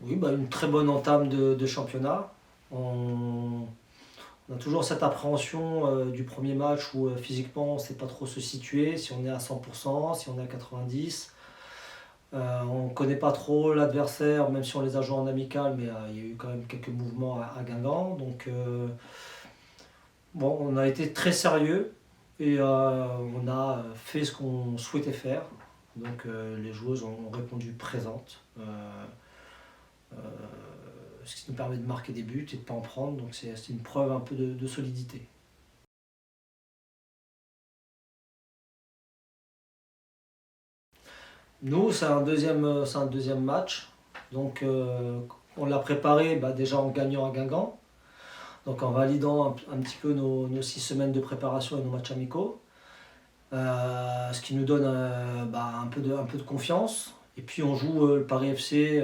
Oui, bah, une très bonne entame de championnat. On a toujours cette appréhension du premier match où physiquement on ne sait pas trop se situer, si on est à 100%, si on est à 90%. On ne connaît pas trop l'adversaire, même si on les a joués en amical, mais il y a eu quand même quelques mouvements à Guingamp. Donc bon, on a été très sérieux et on a fait ce qu'on souhaitait faire. Donc les joueuses ont répondu présentes. Euh, Ce qui nous permet de marquer des buts et de ne pas en prendre. Donc c'est une preuve un peu de solidité. Nous, c'est un deuxième match. Donc on l'a préparé déjà en gagnant à Guingamp. Donc en validant un petit peu nos 6 semaines de préparation et nos matchs amicaux. Ce qui nous donne un peu de confiance. Et puis on joue le Paris FC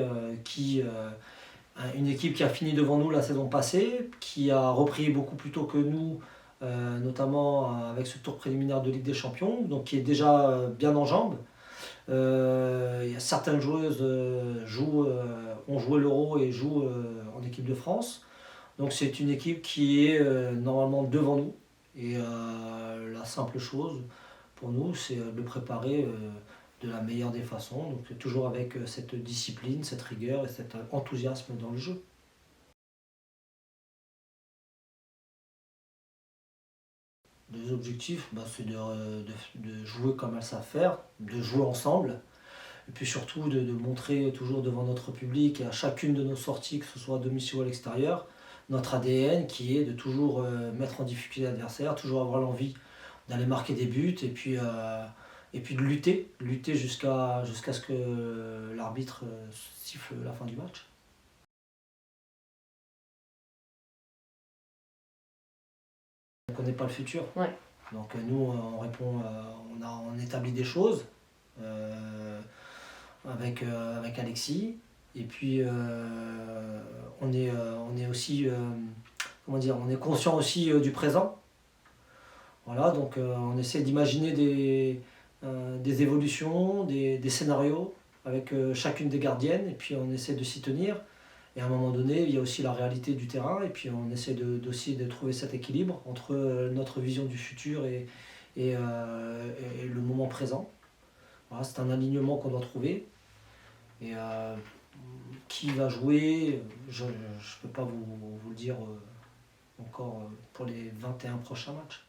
une équipe qui a fini devant nous la saison passée, qui a repris beaucoup plus tôt que nous, notamment avec ce tour préliminaire de Ligue des Champions, donc qui est déjà bien en jambes. Il y a certaines joueuses ont joué l'Euro et jouent en équipe de France. Donc c'est une équipe qui est normalement devant nous. Et la simple chose pour nous, c'est de le préparer de la meilleure des façons. Donc toujours avec cette discipline, cette rigueur et cet enthousiasme dans le jeu. Les objectifs, c'est de jouer comme elles savent faire, de jouer ensemble, et puis surtout de montrer toujours devant notre public et à chacune de nos sorties, que ce soit à domicile ou à l'extérieur, notre ADN qui est de toujours mettre en difficulté l'adversaire, toujours avoir l'envie d'aller marquer des buts et puis de lutter jusqu'à ce que l'arbitre siffle la fin du match. On ne connaît pas le futur. Ouais. Donc nous, on répond, on établit des choses avec Alexis. Et puis on est aussi, comment dire, on est conscient aussi du présent. Voilà, donc on essaie d'imaginer des évolutions, des scénarios avec chacune des gardiennes, et puis on essaie de s'y tenir. Et à un moment donné, il y a aussi la réalité du terrain, et puis on essaie aussi de trouver cet équilibre entre notre vision du futur et le moment présent. Voilà, c'est un alignement qu'on doit trouver. Et qui va jouer, je ne peux pas vous le dire encore pour les 21 prochains matchs.